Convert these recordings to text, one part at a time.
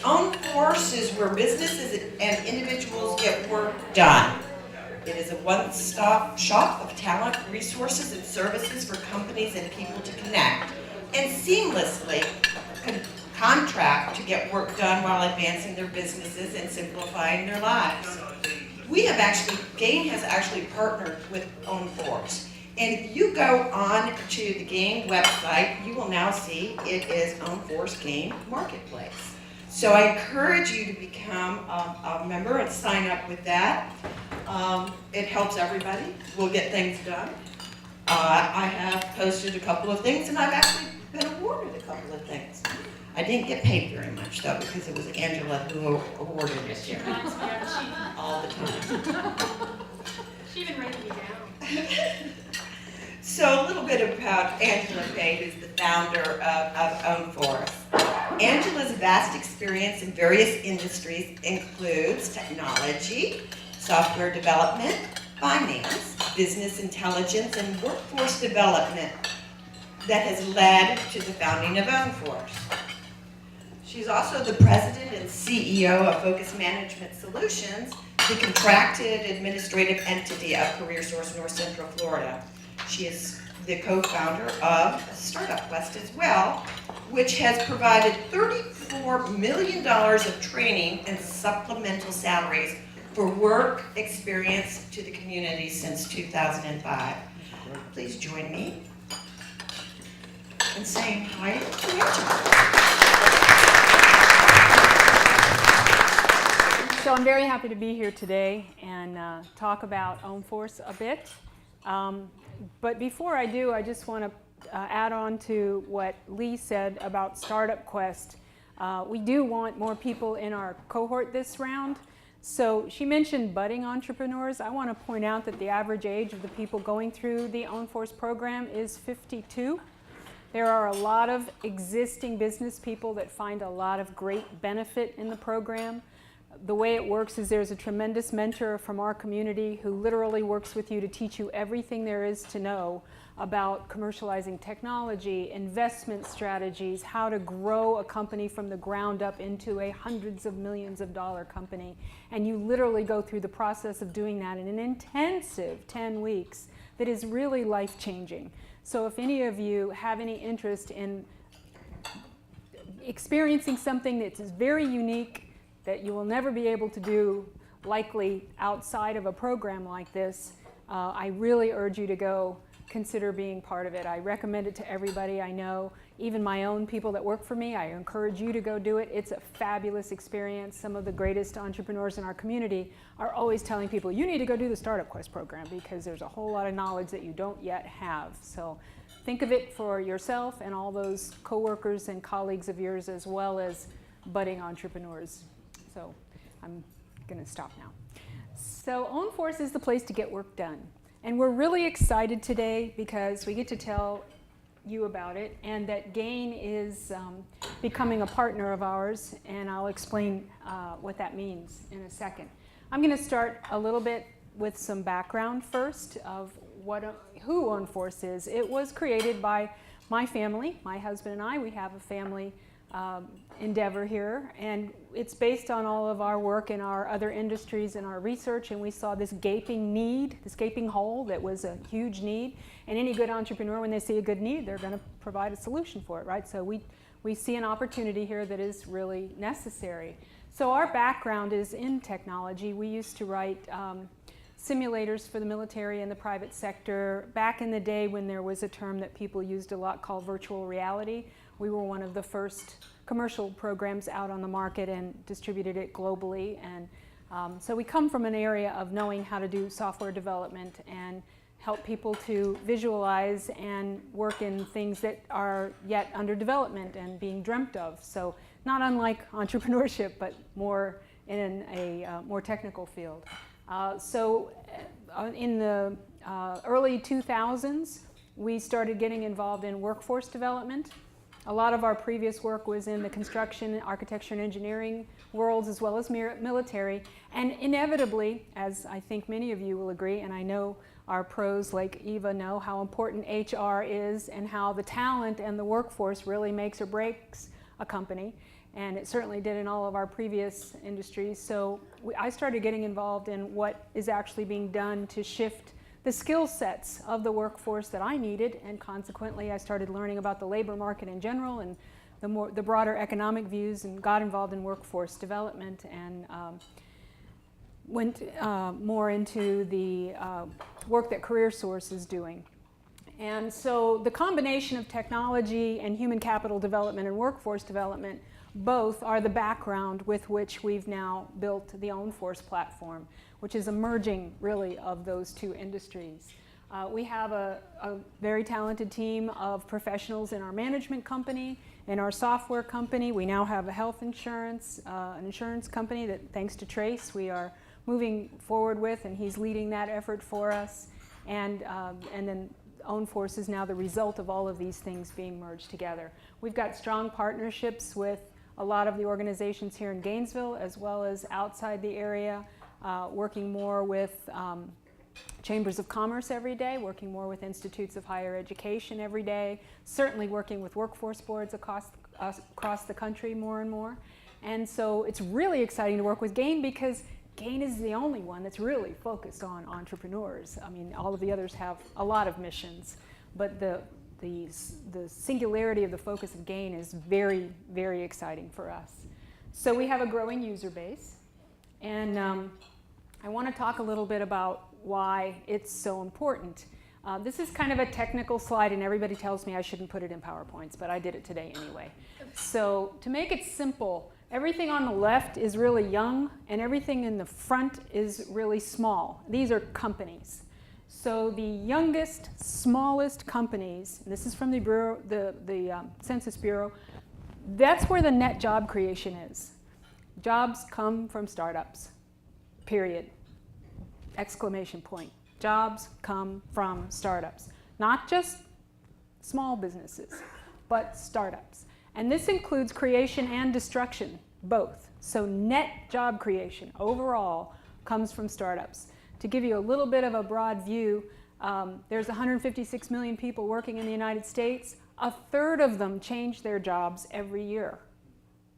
OwnForce is where businesses and individuals get work done. It is a one-stop shop of talent, resources, and services for companies and people to connect and seamlessly contract to get work done while advancing their businesses and simplifying their lives. GAIN has actually partnered with OwnForce. And if you go on to the GAIN website, you will now see it is OwnForce GAIN Marketplace. So I encourage you to become a member and sign up with that. It helps everybody. We'll get things done. I have posted a couple of things, and I've actually been awarded a couple of things. I didn't get paid very much, though, because it was Angela who awarded it here all the time. She even wrote me down. So a little bit about Angela Pate, who's the founder of OwnForce. Angela's vast experience in various industries includes technology, software development, finance, business intelligence, and workforce development that has led to the founding of OwnForce. She's also the president and CEO of Focus Management Solutions, the contracted administrative entity of CareerSource North Central Florida. She is the co-founder of Startup Quest as well, which has provided $34 million of training and supplemental salaries for work experience to the community since 2005. Please join me in saying hi to Angela. So I'm very happy to be here today and talk about OwnForce a bit. But before I do, I just want to add on to what Lee said about Startup Quest. We do want more people in our cohort this round. So she mentioned budding entrepreneurs. I want to point out that the average age of the people going through the OwnForce program is 52. There are a lot of existing business people that find a lot of great benefit in the program. The way it works is there's a tremendous mentor from our community who literally works with you to teach you everything there is to know about commercializing technology, investment strategies, how to grow a company from the ground up into a hundreds of millions of dollar company. And you literally go through the process of doing that in an intensive 10 weeks that is really life-changing. So if any of you have any interest in experiencing something that is very unique, that you will never be able to do likely outside of a program like this, I really urge you to go consider being part of it. I recommend it to everybody I know, even my own people that work for me. I encourage you to go do it. It's a fabulous experience. Some of the greatest entrepreneurs in our community are always telling people, you need to go do the Startup Quest program because there's a whole lot of knowledge that you don't yet have. So think of it for yourself and all those coworkers and colleagues of yours as well as budding entrepreneurs. So I'm going to stop now. So OwnForce is the place to get work done. And we're really excited today because we get to tell you about it and that GAIN is becoming a partner of ours, and I'll explain what that means in a second. I'm going to start a little bit with some background first of who OwnForce is. It was created by my family, my husband and I. We have a family endeavor here, and it's based on all of our work in our other industries and our research, and we saw this gaping need, this gaping hole that was a huge need, and any good entrepreneur, when they see a good need, they're going to provide a solution for it, right? So we see an opportunity here that is really necessary. So our background is in technology. We used to write simulators for the military and the private sector back in the day when there was a term that people used a lot called virtual reality. We were one of the first commercial programs out on the market and distributed it globally. And so we come from an area of knowing how to do software development and help people to visualize and work in things that are yet under development and being dreamt of. So not unlike entrepreneurship, but more in a more technical field. So in the early 2000s, we started getting involved in workforce development. A lot of our previous work was in the construction, architecture, and engineering worlds as well as military. And inevitably, as I think many of you will agree, and I know our pros like Eva know how important HR is and how the talent and the workforce really makes or breaks a company. and it certainly did in all of our previous industries. So I started getting involved in what is actually being done to shift the skill sets of the workforce that I needed, and consequently I started learning about the labor market in general and the broader economic views, and got involved in workforce development, and went more into the work that CareerSource is doing. And so the combination of technology and human capital development and workforce development both are the background with which we've now built the OwnForce platform, which is a merging really of those two industries. We have a very talented team of professionals in our management company, in our software company. We now have a health insurance, an insurance company that, thanks to Trace, we are moving forward with, and he's leading that effort for us. And then OwnForce is now the result of all of these things being merged together. We've got strong partnerships with a lot of the organizations here in Gainesville, as well as outside the area, working more with chambers of commerce every day, working more with institutes of higher education every day, certainly working with workforce boards across the country more and more. And so it's really exciting to work with GAIN, because GAIN is the only one that's really focused on entrepreneurs. I mean, all of the others have a lot of missions, but the singularity of the focus of GAIN is very, very exciting for us. So we have a growing user base, and I want to talk a little bit about why it's so important. This is kind of a technical slide, and everybody tells me I shouldn't put it in PowerPoints, but I did it today anyway. So to make it simple, everything on the left is really young, and everything in the front is really small. These are companies. So the youngest, smallest companies, and this is from the Bureau, the Census Bureau, that's where the net job creation is. Jobs come from startups, period. Exclamation point. Jobs come from startups. Not just small businesses, but startups. And this includes creation and destruction, both. So net job creation overall comes from startups. To give you a little bit of a broad view, there's 156 million people working in the United States. A third of them change their jobs every year.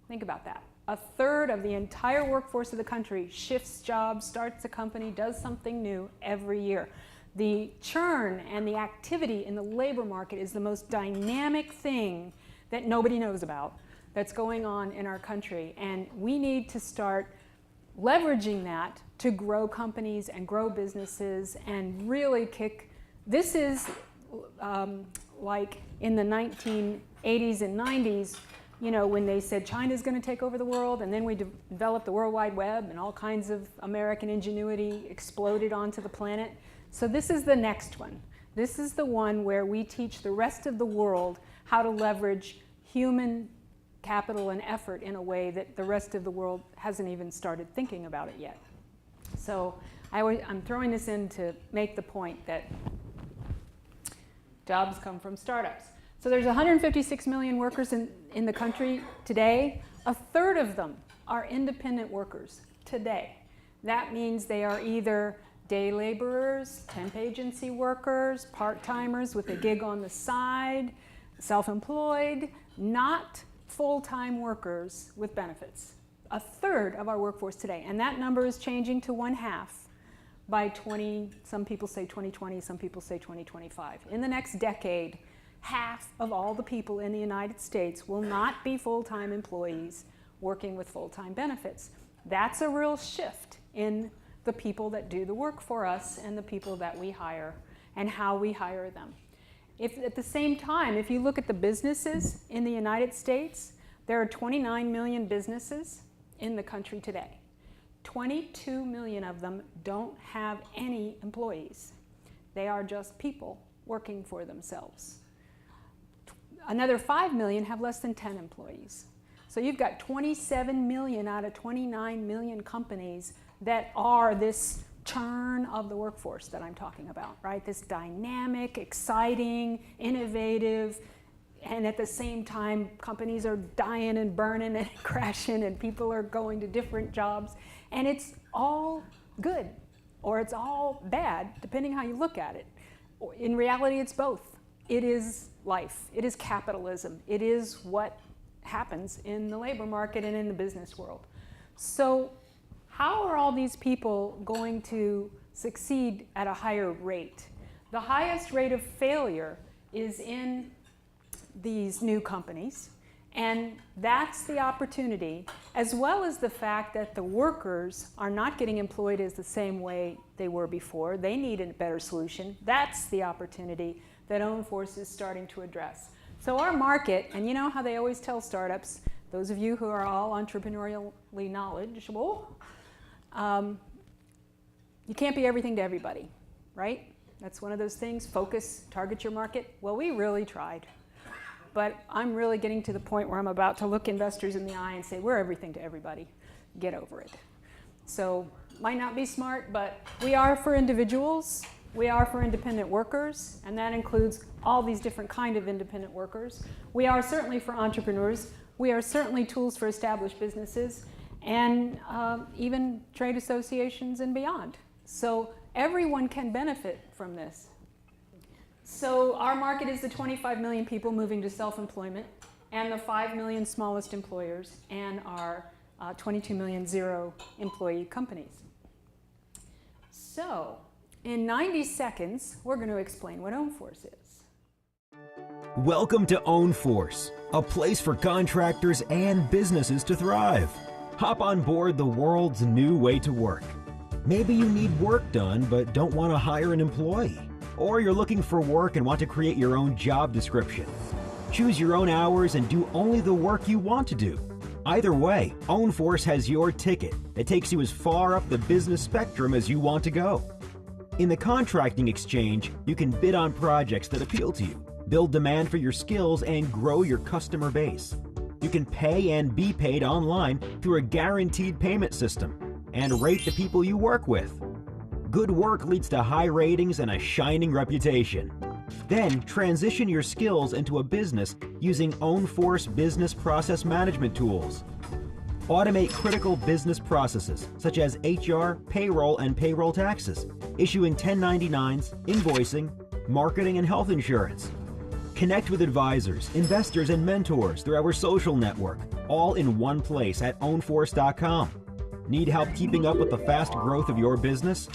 Think about that. A third of the entire workforce of the country shifts jobs, starts a company, does something new every year. The churn and the activity in the labor market is the most dynamic thing that nobody knows about that's going on in our country. And we need to start leveraging that to grow companies and grow businesses and really kick. This is like in the 1980s and 90s, you know, when they said China's going to take over the world, and then we developed the World Wide Web, and all kinds of American ingenuity exploded onto the planet. So this is the next one. This is the one where we teach the rest of the world how to leverage human capital and effort in a way that the rest of the world hasn't even started thinking about it yet. So I'm throwing this in to make the point that jobs come from startups. So there's 156 million workers in the country today. A third of them are independent workers today. That means they are either day laborers, temp agency workers, part-timers with a gig on the side, self-employed, not full-time workers with benefits. A third of our workforce today, and that number is changing to 1/2 by some people say 2020, some people say 2025. In the next decade, half of all the people in the United States will not be full-time employees working with full-time benefits. That's a real shift in the people that do the work for us and the people that we hire and how we hire them. If at the same time, if you look at the businesses in the United States, there are 29 million businesses in the country today. 22 million of them don't have any employees. They are just people working for themselves. Another 5 million have less than 10 employees. So you've got 27 million out of 29 million companies that are this churn of the workforce that I'm talking about, right? This dynamic, exciting, innovative, and at the same time, companies are dying and burning and crashing, and people are going to different jobs. And it's all good, or it's all bad, depending how you look at it. In reality, it's both. It is life. It is capitalism. It is what happens in the labor market and in the business world. So how are all these people going to succeed at a higher rate? The highest rate of failure is in these new companies, and that's the opportunity, as well as the fact that the workers are not getting employed as the same way they were before. They need a better solution. That's the opportunity that OwnForce is starting to address. So our market, and you know how they always tell startups, those of you who are all entrepreneurially knowledgeable, you can't be everything to everybody, right? That's one of those things, focus, target your market. Well, we really tried. But I'm really getting to the point where I'm about to look investors in the eye and say, we're everything to everybody. Get over it. So, might not be smart, but we are for individuals. We are for independent workers, and that includes all these different kind of independent workers. We are certainly for entrepreneurs. We are certainly tools for established businesses, and even trade associations and beyond. So everyone can benefit from this. So our market is the 25 million people moving to self-employment, and the 5 million smallest employers, and our 22 million zero-employee companies. So in 90 seconds, we're going to explain what OwnForce is. Welcome to OwnForce, a place for contractors and businesses to thrive. Hop on board the world's new way to work. Maybe you need work done but don't want to hire an employee. Or you're looking for work and want to create your own job description. Choose your own hours and do only the work you want to do. Either way, OwnForce has your ticket that takes you as far up the business spectrum as you want to go. In the contracting exchange, you can bid on projects that appeal to you, build demand for your skills, and grow your customer base. You can pay and be paid online through a guaranteed payment system and rate the people you work with. Good work leads to high ratings and a shining reputation. Then transition your skills into a business using OwnForce business process management tools. Automate critical business processes such as HR, payroll, and payroll taxes, issuing 1099s, invoicing, marketing, and health insurance. Connect with advisors, investors, and mentors through our social network, all in one place at ownforce.com. Need help keeping up with the fast growth of your business?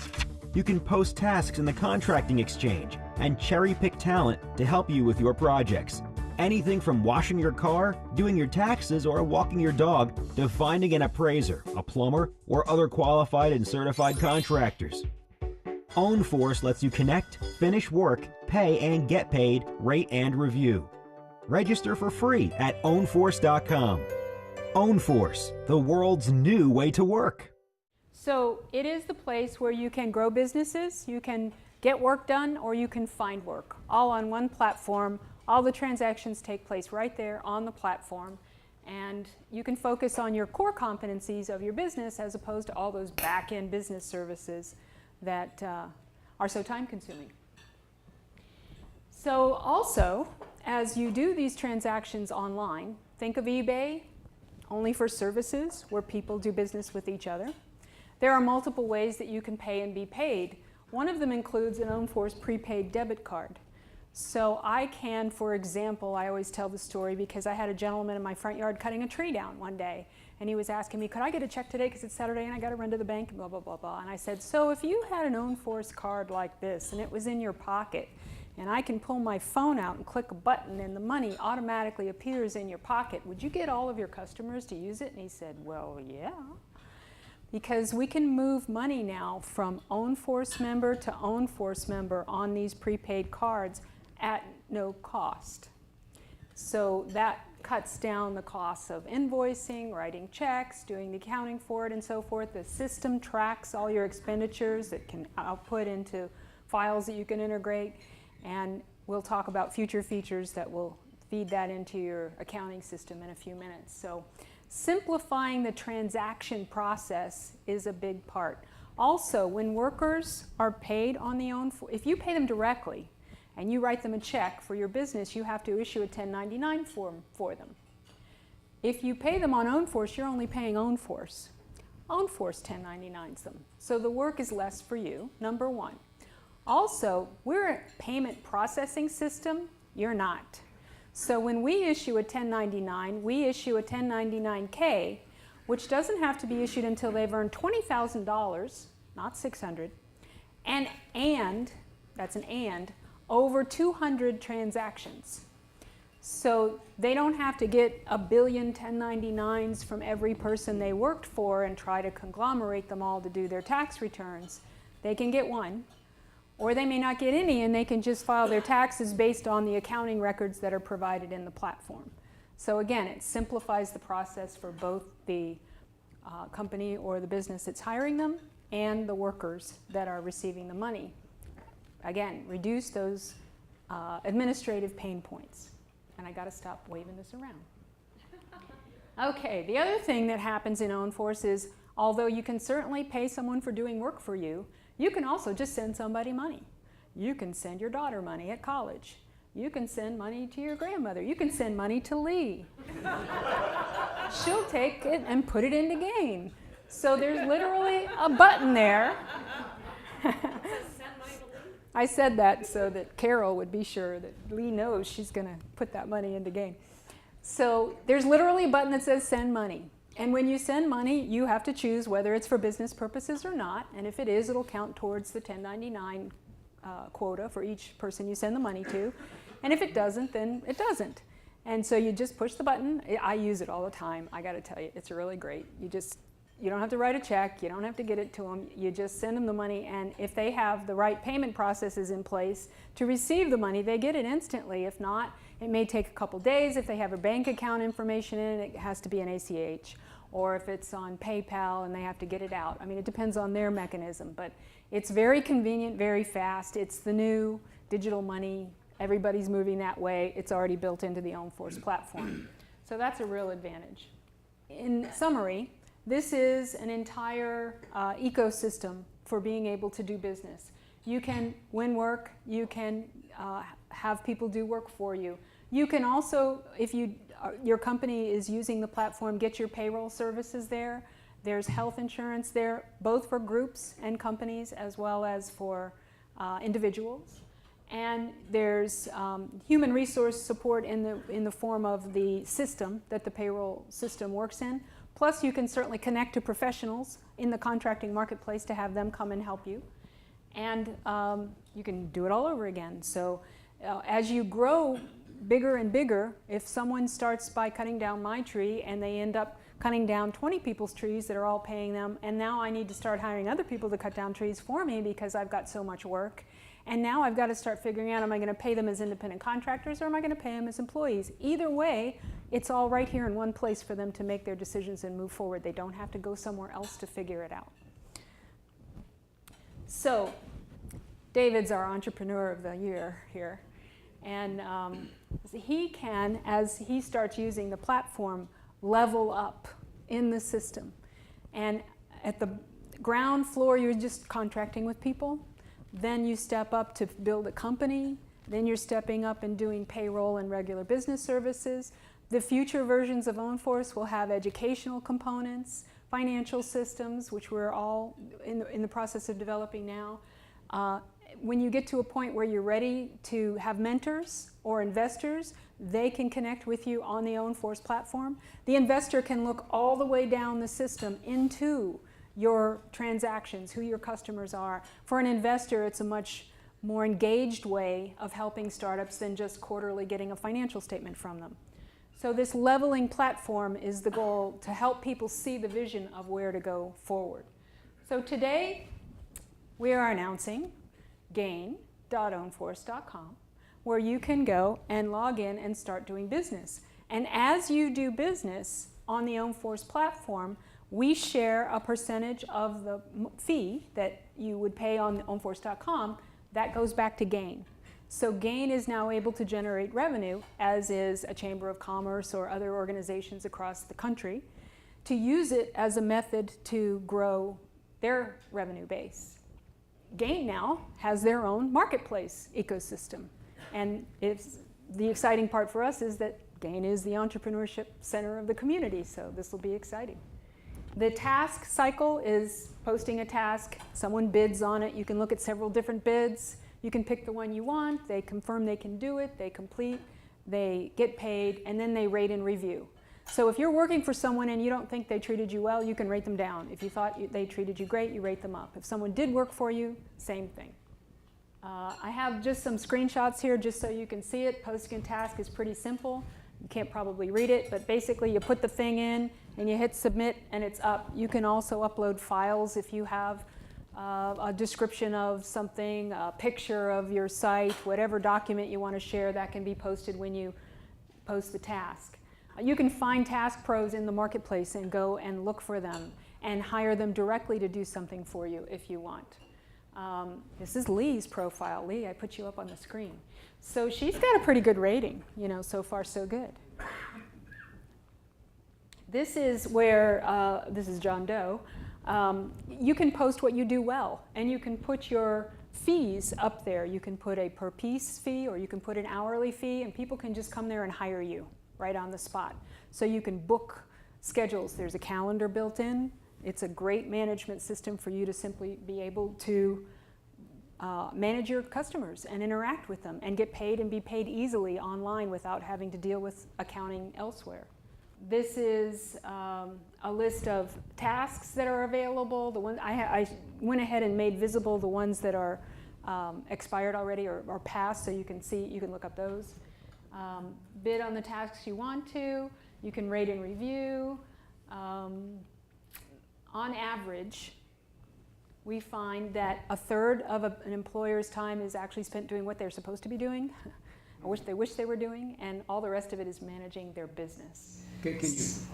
You can post tasks in the contracting exchange and cherry-pick talent to help you with your projects. Anything from washing your car, doing your taxes, or walking your dog to finding an appraiser, a plumber, or other qualified and certified contractors. OwnForce lets you connect, finish work, pay and get paid, rate and review. Register for free at ownforce.com. OwnForce, the world's new way to work. So it is the place where you can grow businesses, you can get work done, or you can find work, all on one platform. All the transactions take place right there on the platform, and you can focus on your core competencies of your business as opposed to all those back-end business services that are so time-consuming. So also, as you do these transactions online, think of eBay only for services where people do business with each other. There are multiple ways that you can pay and be paid. One of them includes an OwnForce prepaid debit card. So I can, for example, I always tell the story because I had a gentleman in my front yard cutting a tree down one day, and he was asking me, could I get a check today because it's Saturday and I got to run to the bank and blah, blah, blah, blah. And I said, so if you had an OwnForce card like this and it was in your pocket, and I can pull my phone out and click a button and the money automatically appears in your pocket, would you get all of your customers to use it? And he said, well, yeah. Because we can move money now from OwnForce member to OwnForce member on these prepaid cards at no cost. So that cuts down the costs of invoicing, writing checks, doing the accounting for it, and so forth. The system tracks all your expenditures. It can output into files that you can integrate, and we'll talk about future features that will feed that into your accounting system in a few minutes. So simplifying the transaction process is a big part. Also, when workers are paid on the OwnForce, if you pay them directly and you write them a check for your business, you have to issue a 1099 form for them. If you pay them on OwnForce, you're only paying OwnForce. OwnForce 1099s them. So the work is less for you, number one. Also, we're a payment processing system. You're not. So when we issue a 1099, we issue a 1099-K, which doesn't have to be issued until they've earned $20,000, not $600, and that's an and, over 200 transactions. So they don't have to get a billion 1099s from every person they worked for and try to conglomerate them all to do their tax returns. They can get one, or they may not get any, and they can just file their taxes based on the accounting records that are provided in the platform. So again, it simplifies the process for both the company or the business that's hiring them and the workers that are receiving the money. Again, reduce those administrative pain points. And I got to stop waving this around. Okay, the other thing that happens in OwnForce is, although you can certainly pay someone for doing work for you, you can also just send somebody money. You can send your daughter money at college. You can send money to your grandmother. You can send money to Lee. She'll take it and put it into Gain. So there's literally a button there. I said that so that Carol would be sure that Lee knows she's going to put that money into Gain. So there's literally a button that says send money. And when you send money, you have to choose whether it's for business purposes or not. And if it is, it'll count towards the 1099 quota for each person you send the money to. And if it doesn't, then it doesn't. And so you just push the button. I use it all the time. I got to tell you, it's really great. You don't have to write a check. You don't have to get it to them. You just send them the money. And if they have the right payment processes in place to receive the money, they get it instantly. If not, it may take a couple days. If they have a bank account information in it, it has to be an ACH. Or if it's on PayPal and they have to get it out. I mean, it depends on their mechanism. But it's very convenient, very fast. It's the new digital money. Everybody's moving that way. It's already built into the OwnForce platform. So that's a real advantage. In summary, this is an entire ecosystem for being able to do business. You can win work. You can have people do work for you. You can also, if your company is using the platform, get your payroll services there. There's health insurance there, both for groups and companies as well as for individuals. And there's human resource support in the form of the system that the payroll system works in. Plus, you can certainly connect to professionals in the contracting marketplace to have them come and help you. And you can do it all over again. So as you grow bigger and bigger, if someone starts by cutting down my tree and they end up cutting down 20 people's trees that are all paying them, and now I need to start hiring other people to cut down trees for me because I've got so much work. And now I've got to start figuring out, am I going to pay them as independent contractors or am I going to pay them as employees? Either way, it's all right here in one place for them to make their decisions and move forward. They don't have to go somewhere else to figure it out. So, David's our entrepreneur of the year here. And he can, as he starts using the platform, level up in the system. And at the ground floor, you're just contracting with people. Then you step up to build a company. Then you're stepping up and doing payroll and regular business services. The future versions of OwnForce will have educational components, financial systems, which we're all in the process of developing now. When you get to a point where you're ready to have mentors or investors, they can connect with you on the OwnForce platform. The investor can look all the way down the system into your transactions, who your customers are. For an investor, it's a much more engaged way of helping startups than just quarterly getting a financial statement from them. So this leveling platform is the goal, to help people see the vision of where to go forward. So today, we are announcing gain.ownforce.com, where you can go and log in and start doing business. And as you do business on the OwnForce platform, we share a percentage of the fee that you would pay on ownforce.com. That goes back to Gain. So Gain is now able to generate revenue, as is a Chamber of Commerce or other organizations across the country, to use it as a method to grow their revenue base. Gain now has their own marketplace ecosystem. And the exciting part for us is that Gain is the entrepreneurship center of the community, so this will be exciting. The task cycle is posting a task, someone bids on it, you can look at several different bids, you can pick the one you want, they confirm they can do it, they complete, they get paid, and then they rate and review. So if you're working for someone and you don't think they treated you well, you can rate them down. If you thought they treated you great, you rate them up. If someone did work for you, same thing. I have just some screenshots here just so you can see it. Posting a task is pretty simple. You can't probably read it, but basically you put the thing in and you hit submit and it's up. You can also upload files if you have a description of something, a picture of your site, whatever document you want to share, that can be posted when you post the task. You can find task pros in the marketplace and go and look for them and hire them directly to do something for you if you want. This is Lee's profile. Lee, I put you up on the screen. So she's got a pretty good rating, you know, so far so good. This is where, this is John Doe. You can post what you do well, and you can put your fees up there. You can put a per piece fee, or you can put an hourly fee, and people can just come there and hire you right on the spot. So you can book schedules. There's a calendar built in. It's a great management system for you to simply be able to manage your customers and interact with them and get paid and be paid easily online without having to deal with accounting elsewhere. This is a list of tasks that are available. The one I went ahead and made visible the ones that are expired already or passed, so you can see, you can look up those. Bid on the tasks you want to. You can rate and review. On average, we find that a third of an employer's time is actually spent doing what they're supposed to be doing, or they wish they were doing, and all the rest of it is managing their business. Can you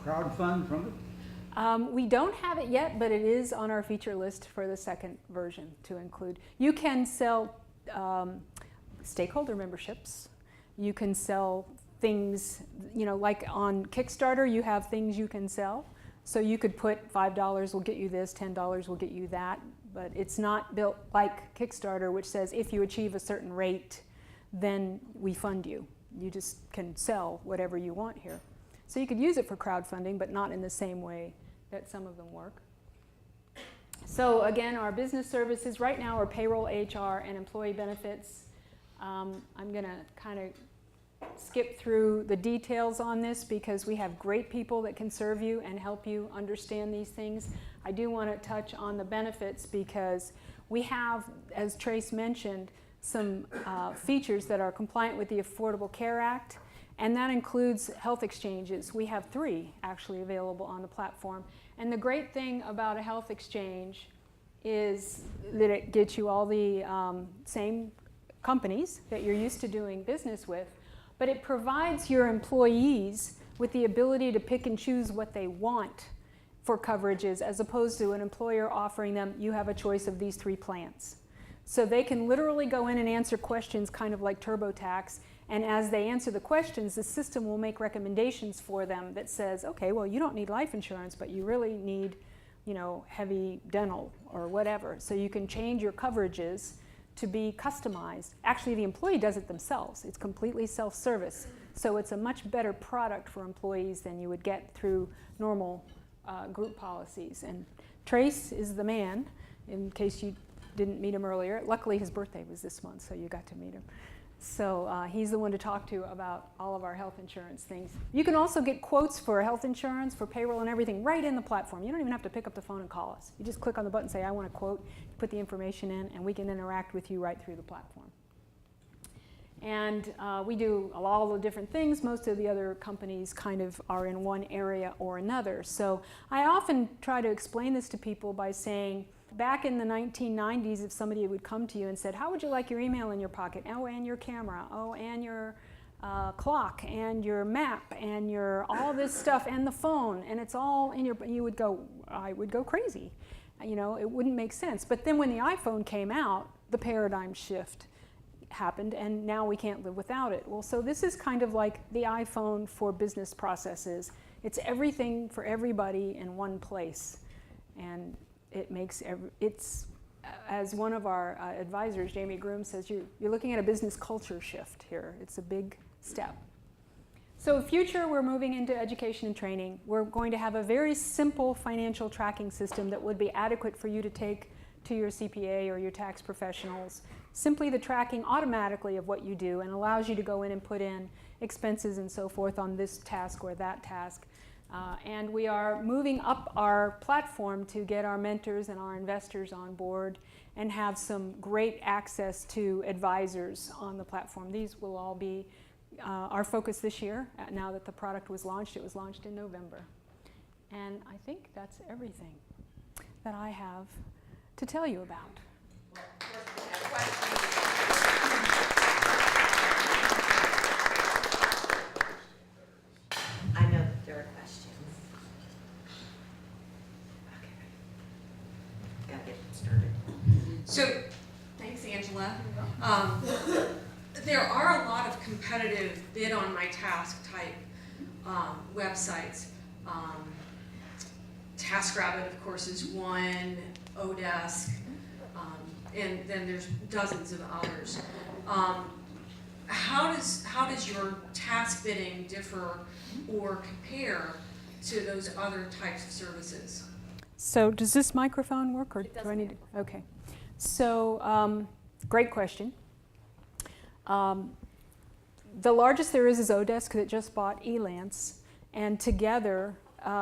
crowdfund from it? We don't have it yet, but it is on our feature list for the second version to include. You can sell stakeholder memberships. You can sell things, you know, like on Kickstarter, you have things you can sell. So you could put $5 will get you this, $10 will get you that, but it's not built like Kickstarter, which says if you achieve a certain rate, then we fund you. You just can sell whatever you want here. So you could use it for crowdfunding, but not in the same way that some of them work. So again, our business services right now are payroll, HR, and employee benefits. I'm going to kind of skip through the details on this because we have great people that can serve you and help you understand these things. I do want to touch on the benefits because we have, as Trace mentioned, some features that are compliant with the Affordable Care Act, and that includes health exchanges. We have 3 actually available on the platform. And the great thing about a health exchange is that it gets you all the same companies that you're used to doing business with, but it provides your employees with the ability to pick and choose what they want for coverages, as opposed to an employer offering them, you have a choice of these 3 plans. So they can literally go in and answer questions kind of like TurboTax, and as they answer the questions, the system will make recommendations for them that says, okay, well, you don't need life insurance, but you really need, you know, heavy dental or whatever. So you can change your coverages to be customized. Actually, the employee does it themselves. It's completely self-service. So it's a much better product for employees than you would get through normal group policies. And Trace is the man, in case you didn't meet him earlier. Luckily, his birthday was this month, so you got to meet him. So he's the one to talk to about all of our health insurance things. You can also get quotes for health insurance, for payroll and everything right in the platform. You don't even have to pick up the phone and call us. You just click on the button and say, I want a quote, you put the information in, and we can interact with you right through the platform. And we do all the different things. Most of the other companies kind of are in one area or another. So I often try to explain this to people by saying, back in the 1990s, if somebody would come to you and said, how would you like your email in your pocket? Oh, and your camera. Oh, and your clock, and your map, and your all this stuff, and the phone, and it's all in your, you would go, I would go crazy. You know, it wouldn't make sense. But then when the iPhone came out, the paradigm shift happened, and now we can't live without it. Well, so this is kind of like the iPhone for business processes. It's everything for everybody in one place. And it makes, it's, as one of our advisors, Jamie Groom, says, you're looking at a business culture shift here. It's a big step. So in future, we're moving into education and training. We're going to have a very simple financial tracking system that would be adequate for you to take to your CPA or your tax professionals. Simply the tracking automatically of what you do, and allows you to go in and put in expenses and so forth on this task or that task. And we are moving up our platform to get our mentors and our investors on board and have some great access to advisors on the platform. These will all be our focus this year, now that the product was launched. It was launched in November. And I think that's everything that I have to tell you about. Well, of course, we have questions. I know that there are questions. Okay. Gotta get started. So, thanks, Angela. There are a lot of competitive bid on my task type websites. TaskRabbit, of course, is one, Odesk, and then there's dozens of others. How does your task bidding differ or compare to those other types of services? So does this microphone work, or do I need to? Okay. So great question. The largest there is Odesk, that just bought Elance, and together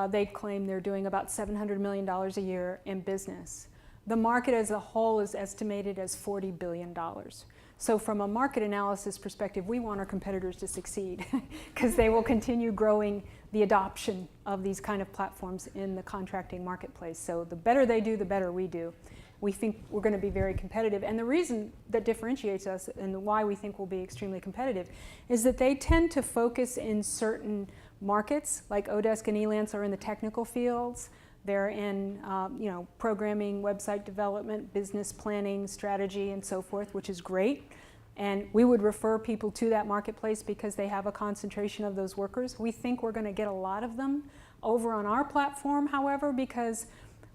they claim they're doing about $700 million a year in business. The market as a whole is estimated as $40 billion. So from a market analysis perspective, we want our competitors to succeed because they will continue growing the adoption of these kind of platforms in the contracting marketplace. So the better they do, the better we do. We think we're going to be very competitive. And the reason that differentiates us and why we think we'll be extremely competitive is that they tend to focus in certain markets, like Odesk and Elance are in the technical fields. They're in programming, website development, business planning, strategy, and so forth, which is great. And we would refer people to that marketplace because they have a concentration of those workers. We think we're going to get a lot of them over on our platform, however, because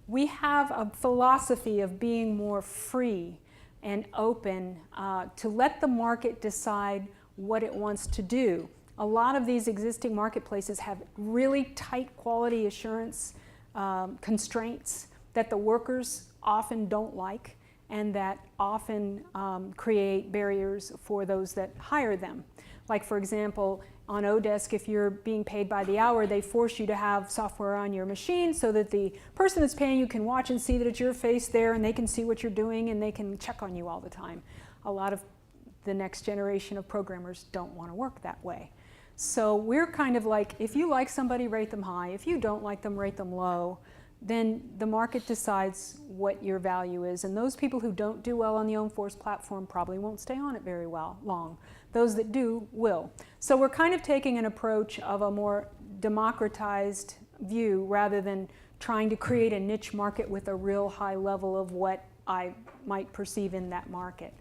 we have a philosophy of being more free and open to let the market decide what it wants to do. A lot of these existing marketplaces have really tight quality assurance constraints that the workers often don't like, and that often create barriers for those that hire them. Like, for example, on Odesk, if you're being paid by the hour, they force you to have software on your machine so that the person that's paying you can watch and see that it's your face there, and they can see what you're doing, and they can check on you all the time. A lot of the next generation of programmers don't want to work that way. So we're kind of like, if you like somebody, rate them high. If you don't like them, rate them low. Then the market decides what your value is. And those people who don't do well on the OwnForce platform probably won't stay on it very long. Those that do will. So we're kind of taking an approach of a more democratized view rather than trying to create a niche market with a real high level of what I might perceive in that market.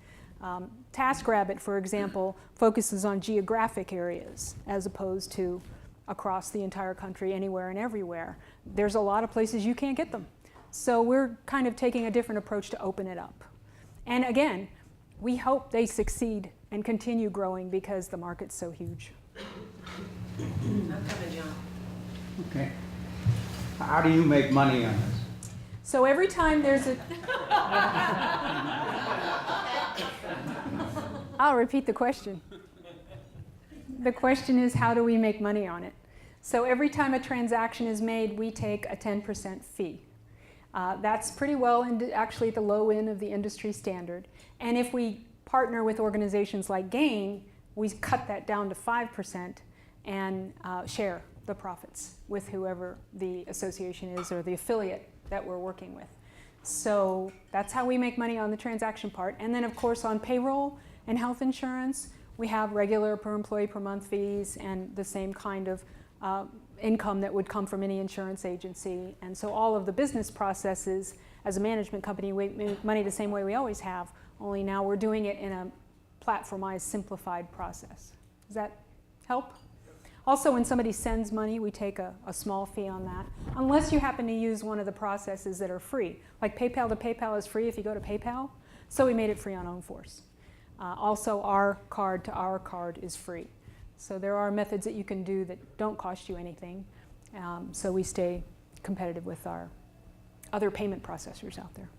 TaskRabbit, for example, focuses on geographic areas as opposed to across the entire country, anywhere and everywhere. There's a lot of places you can't get them. So we're kind of taking a different approach to open it up. And again, we hope they succeed and continue growing because the market's so huge. I'm coming, John. Okay. How do you make money on this? So every time there's a... I'll repeat the question. The question is, how do we make money on it? So every time a transaction is made, we take a 10% fee. That's pretty well actually at the low end of the industry standard. And if we partner with organizations like Gain, we cut that down to 5% and share the profits with whoever the association is or the affiliate that we're working with. So that's how we make money on the transaction part. And then, of course, on payroll and health insurance, we have regular per employee per month fees and the same kind of income that would come from any insurance agency. And so all of the business processes, as a management company, we make money the same way we always have, only now we're doing it in a platformized, simplified process. Does that help? Also, when somebody sends money, we take a small fee on that, unless you happen to use one of the processes that are free. Like PayPal to PayPal is free if you go to PayPal, so we made it free on OwnForce. Also, our card to our card is free. So there are methods that you can do that don't cost you anything, so we stay competitive with our other payment processors out there.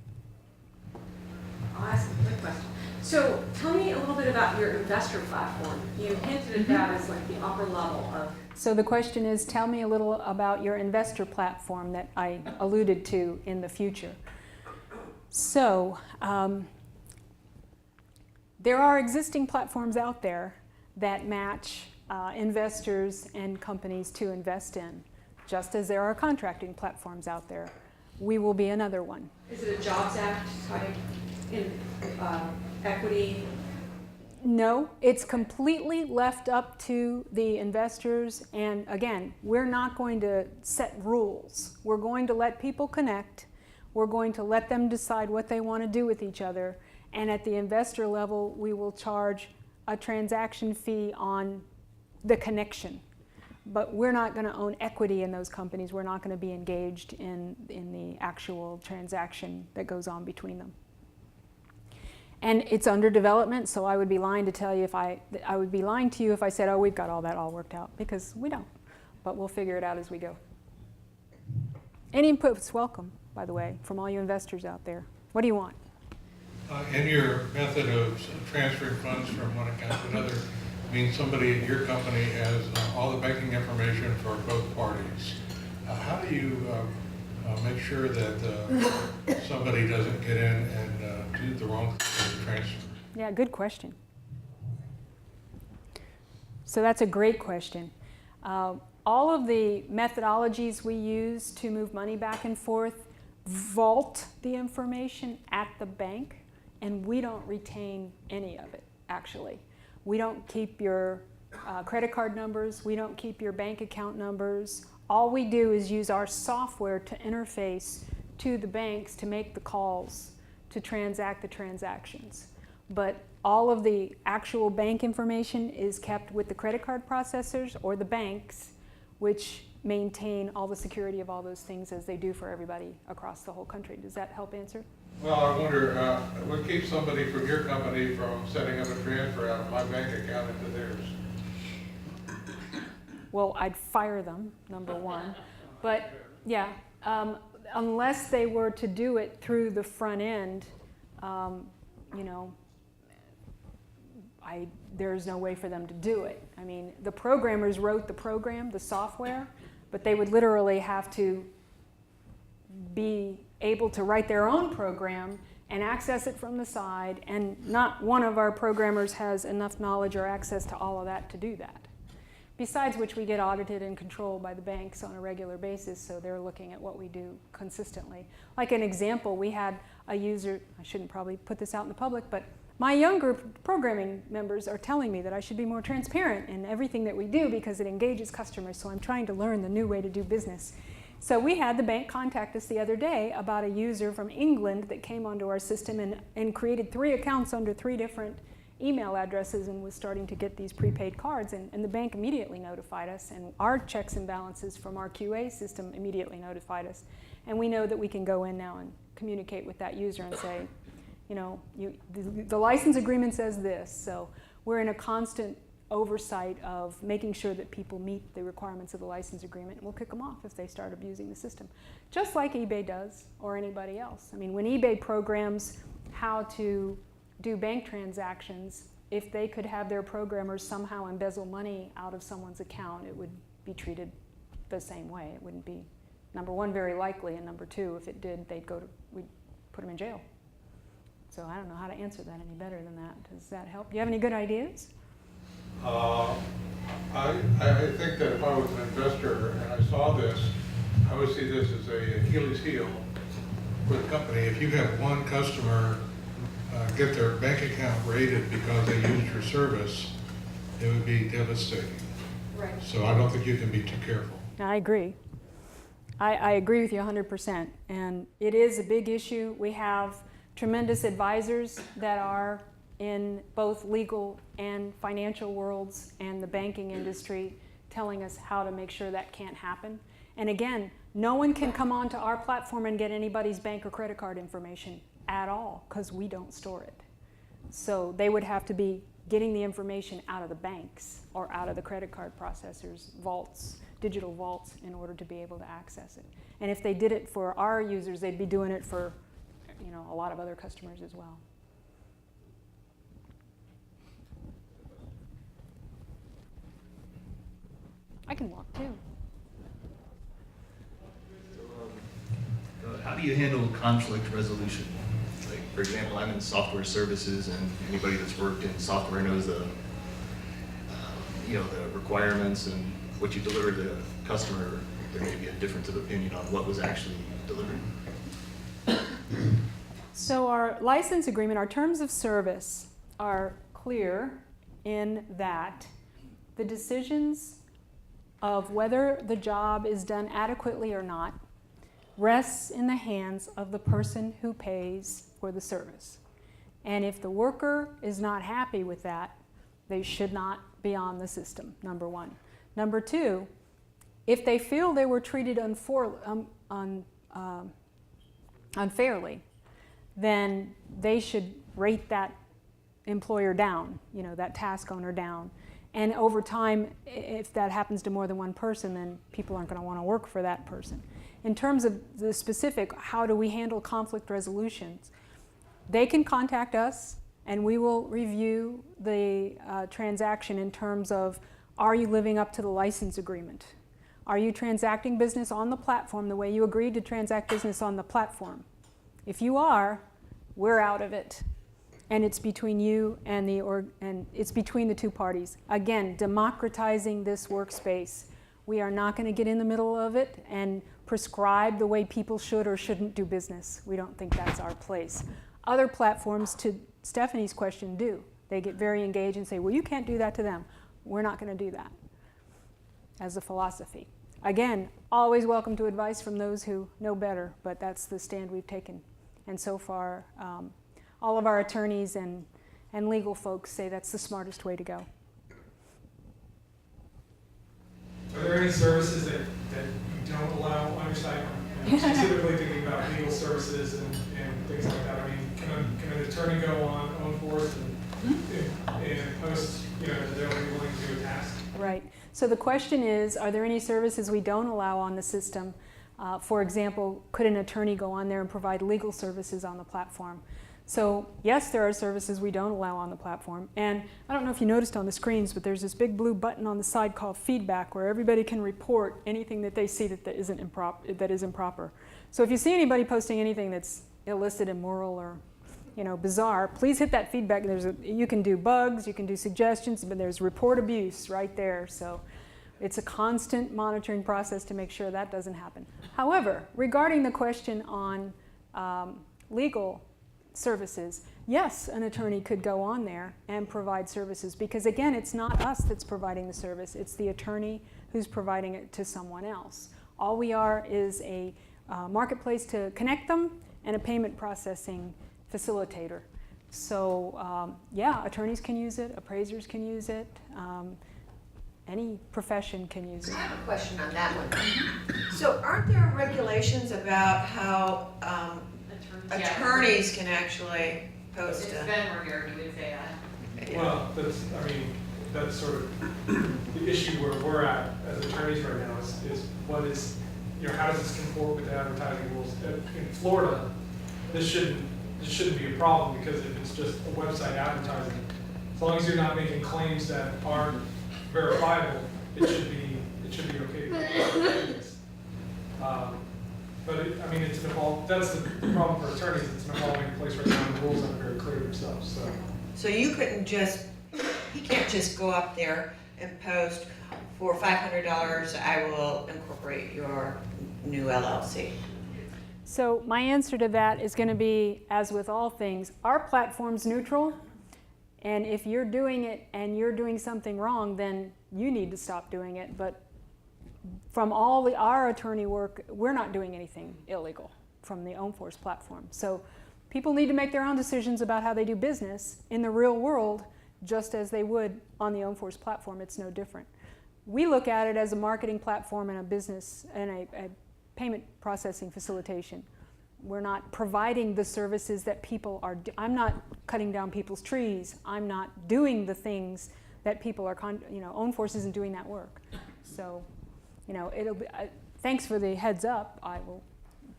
I'll ask a quick question. So tell me a little bit about your investor platform. You hinted at that as like the upper level of. So the question is, tell me a little about your investor platform that I alluded to in the future. So there are existing platforms out there that match investors and companies to invest in, just as there are contracting platforms out there. We will be another one. Is it a Jobs Act type in equity? No, it's completely left up to the investors, and again, we're not going to set rules. We're going to let people connect. We're going to let them decide what they want to do with each other, and at the investor level, we will charge a transaction fee on the connection. But we're not going to own equity in those companies. We're not going to be engaged in the actual transaction that goes on between them. And it's under development, so I would be lying to tell you I would be lying to you if I said, oh, we've got all that all worked out, because we don't. But we'll figure it out as we go. Any input is welcome, by the way, from all you investors out there. What do you want? In your method of transferring funds from one account to another, means somebody at your company has all the banking information for both parties. How do you make sure that somebody doesn't get in and do the wrong transfer? Yeah, good question. So that's a great question. All of the methodologies we use to move money back and forth vault the information at the bank, and we don't retain any of it, actually. We don't keep your credit card numbers. We don't keep your bank account numbers. All we do is use our software to interface to the banks to make the calls, to transact the transactions. But all of the actual bank information is kept with the credit card processors or the banks, which maintain all the security of all those things as they do for everybody across the whole country. Does that help answer? Well, I wonder, what keeps somebody from your company from setting up a transfer out of my bank account into theirs? Well, I'd fire them, number one. But yeah, unless they were to do it through the front end, you know, there's no way for them to do it. I mean, the programmers wrote the program, the software, but they would literally have to be able to write their own program and access it from the side, and not one of our programmers has enough knowledge or access to all of that to do that. Besides which, we get audited and controlled by the banks on a regular basis, so they're looking at what we do consistently. Like an example, we had a user, I shouldn't probably put this out in the public, but my young group programming members are telling me that I should be more transparent in everything that we do because it engages customers, so I'm trying to learn the new way to do business. So we had the bank contact us the other day about a user from England that came onto our system and created 3 accounts under 3 different email addresses and was starting to get these prepaid cards, and the bank immediately notified us, and our checks and balances from our QA system immediately notified us. And we know that we can go in now and communicate with that user and say, you know, the license agreement says this, so we're in a constant oversight of making sure that people meet the requirements of the license agreement, and we'll kick them off if they start abusing the system, just like eBay does or anybody else. I mean, when eBay programs how to do bank transactions, if they could have their programmers somehow embezzle money out of someone's account, it would be treated the same way. It wouldn't be, number one, very likely, and number two, if it did, we'd put them in jail. So I don't know how to answer that any better than that. Does that help? Do you have any good ideas? I think that if I was an investor and I saw this, I would see this as a Achilles heel for the company. If you have one customer get their bank account raided because they used your service, it would be devastating. Right. So I don't think you can be too careful. I agree. I agree with you 100%. And it is a big issue. We have tremendous advisors that are in both legal and financial worlds and the banking industry telling us how to make sure that can't happen. And again, no one can come onto our platform and get anybody's bank or credit card information at all because we don't store it. So they would have to be getting the information out of the banks or out of the credit card processors' vaults, digital vaults, in order to be able to access it. And if they did it for our users, they'd be doing it for, you know, a lot of other customers as well. I can walk too. How do you handle conflict resolution? Like, for example, I'm in software services, and anybody that's worked in software knows the requirements and what you deliver to the customer. There may be a difference of opinion on what was actually delivered. So our license agreement, our terms of service are clear in that the decisions of whether the job is done adequately or not rests in the hands of the person who pays for the service. And if the worker is not happy with that, they should not be on the system, number one. Number two, if they feel they were treated unfairly, then they should rate that employer down, that task owner down. And over time, if that happens to more than one person, then people aren't going to want to work for that person. In terms of the specific, how do we handle conflict resolutions? They can contact us, and we will review the transaction in terms of, are you living up to the license agreement? Are you transacting business on the platform the way you agreed to transact business on the platform? If you are, we're out of it. And it's between you and it's between the two parties. Again, democratizing this workspace. We are not going to get in the middle of it and prescribe the way people should or shouldn't do business. We don't think that's our place. Other platforms, to Stephanie's question, do. They get very engaged and say, well, you can't do that to them. We're not going to do that as a philosophy. Again, always welcome to advice from those who know better, but that's the stand we've taken. And so far, all of our attorneys and legal folks say that's the smartest way to go. Are there any services that you don't allow on your site? Specifically thinking about legal services and things like that. I mean, can an attorney go on OwnForce and post, that they'll be willing to do a task? Right. So the question is, are there any services we don't allow on the system? For example, could an attorney go on there and provide legal services on the platform? So yes, there are services we don't allow on the platform. And I don't know if you noticed on the screens, but there's this big blue button on the side called feedback, where everybody can report anything that they see that is improper. So if you see anybody posting anything that's illicit, immoral, or bizarre, please hit that feedback. You can do bugs, you can do suggestions, but there's report abuse right there. So it's a constant monitoring process to make sure that doesn't happen. However, regarding the question on legal services, yes, an attorney could go on there and provide services, because again, it's not us that's providing the service, it's the attorney who's providing it to someone else. All we are is a marketplace to connect them and a payment processing facilitator. So yeah, attorneys can use it, appraisers can use it, any profession can use it. I have a question on that one. So aren't there regulations about how attorneys can actually post It's a... been reviewed, you would say that. Well, that's sort of the issue where we're at as attorneys right now is what is, how does this conform with the advertising rules? In Florida, this shouldn't be a problem, because if it's just a website advertising, as long as you're not making claims that aren't verifiable, it should be okay. But it's an that's the problem for attorneys. It's an evolving place right now. The rules aren't very clear themselves. So you couldn't he can't just go up there and post, for $500, I will incorporate your new LLC. So my answer to that is going to be, as with all things, our platform's neutral, and if you're doing it and you're doing something wrong, then you need to stop doing it. But from all our attorney work, we're not doing anything illegal from the OwnForce platform. So people need to make their own decisions about how they do business in the real world, just as they would on the OwnForce platform. It's no different. We look at it as a marketing platform and a business and a payment processing facilitation. We're not providing the services that people are I'm not cutting down people's trees. I'm not doing the things that people are OwnForce isn't doing that work. So it'll be, thanks for the heads up. I will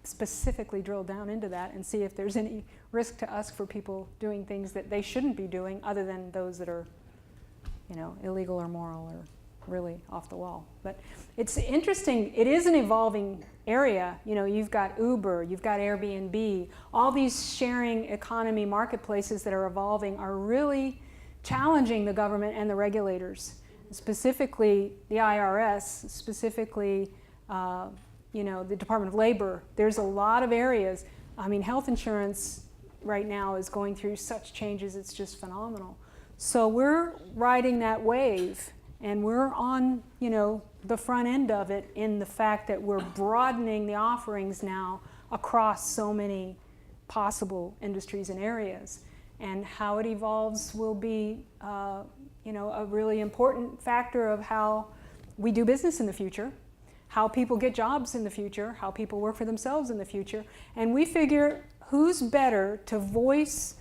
specifically drill down into that and see if there's any risk to us for people doing things that they shouldn't be doing, other than those that are, illegal or moral or really off the wall. But it's interesting, it is an evolving area. You know, you've got Uber, you've got Airbnb, all these sharing economy marketplaces that are evolving are really challenging the government and the regulators, specifically the IRS, specifically you know, the Department of Labor. There's a lot of areas. I mean, health insurance right now is going through such changes, it's just phenomenal. So we're riding that wave, and we're on, you know, the front end of it in the fact that we're broadening the offerings now across so many possible industries and areas. And how it evolves will be, you know, a really important factor of how we do business in the future, how people get jobs in the future, how people work for themselves in the future. And we figure who's better to voice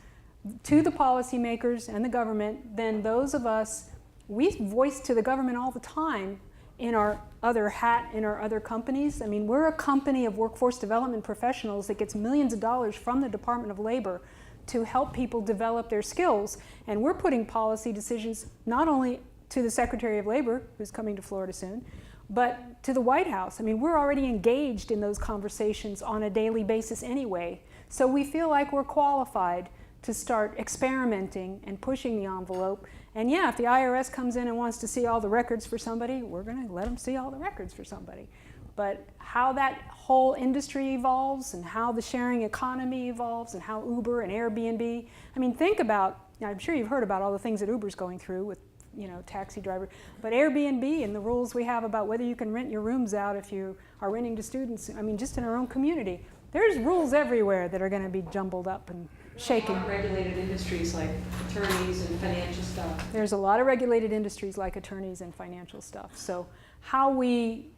to the policymakers and the government than those of us. We voice to the government all the time in our other hat, in our other companies. I mean, we're a company of workforce development professionals that gets millions of dollars from the Department of Labor to help people develop their skills. And we're putting policy decisions not only to the Secretary of Labor, who's coming to Florida soon, but to the White House. I mean, we're already engaged in those conversations on a daily basis anyway. So we feel like we're qualified to start experimenting and pushing the envelope. And yeah, if the IRS comes in and wants to see all the records for somebody, we're going to let them see all the records for somebody. But how that whole industry evolves and how the sharing economy evolves and how Uber and Airbnb, I mean, think about, I'm sure you've heard about all the things that Uber's going through with, you know, taxi driver, but Airbnb and the rules we have about whether you can rent your rooms out if you are renting to students, I mean, just in our own community. There's rules everywhere that are going to be jumbled up and shaken. Regulated industries like attorneys and financial stuff. There's a lot of regulated industries like attorneys and financial stuff. So how we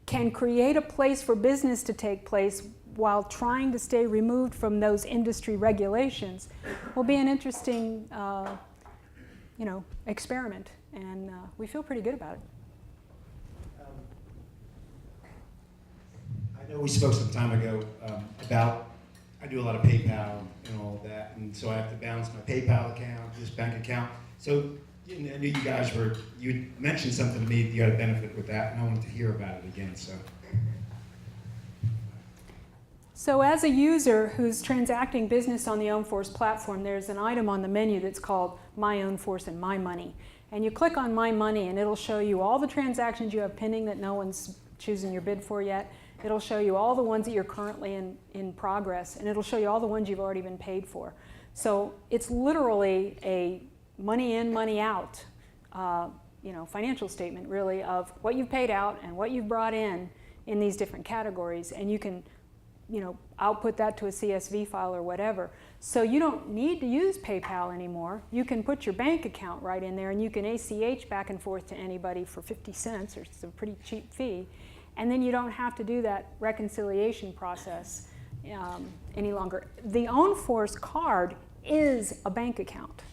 can create a place for business to take place while trying to stay removed from those industry regulations will be an interesting you know, experiment, and we feel pretty good about it. I know we spoke some time ago about, I do a lot of PayPal and all of that, and so I have to balance my PayPal account, this bank account. So I knew you guys you mentioned something to me that you had a benefit with that, and I wanted to hear about it again. So as a user who's transacting business on the OwnForce platform, there's an item on the menu that's called My OwnForce and My Money. And you click on My Money and it'll show you all the transactions you have pending that no one's choosing your bid for yet. It'll show you all the ones that you're currently in progress, and it'll show you all the ones you've already been paid for. So it's literally a money in, money out you know, financial statement really of what you've paid out and what you've brought in these different categories. And you can, you know, output that to a CSV file or whatever. So you don't need to use PayPal anymore. You can put your bank account right in there, and you can ACH back and forth to anybody for 50 cents, or it's a pretty cheap fee. And then you don't have to do that reconciliation process any longer. The OwnForce card is a bank account.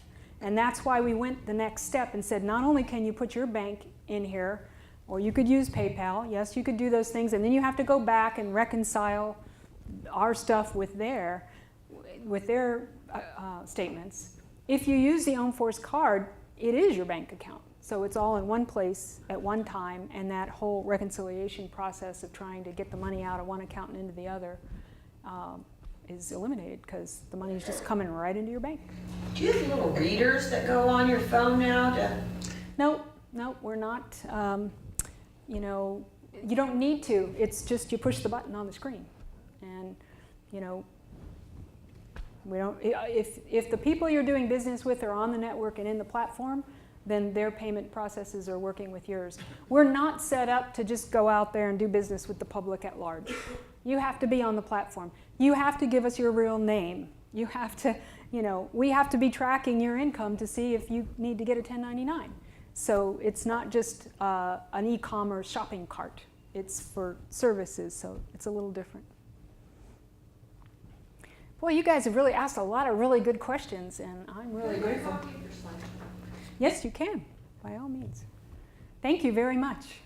And that's why we went the next step and said, not only can you put your bank in here, or you could use PayPal, yes, you could do those things, and then you have to go back and reconcile our stuff with their statements. If you use the OwnForce card, it is your bank account. So it's all in one place at one time, and that whole reconciliation process of trying to get the money out of one account and into the other is eliminated because the money is just coming right into your bank. Do you have little readers that go on your phone now? No, we're not. You know, you don't need to. It's just you push the button on the screen. And, you know, we don't, if the people you're doing business with are on the network and in the platform, then their payment processes are working with yours. We're not set up to just go out there and do business with the public at large. You have to be on the platform. You have to give us your real name. You have to, you know, we have to be tracking your income to see if you need to get a 1099. So it's not just an e-commerce shopping cart. It's for services, so it's a little different. Boy, you guys have really asked a lot of really good questions, and I'm really grateful. Yes, you can, by all means. Thank you very much.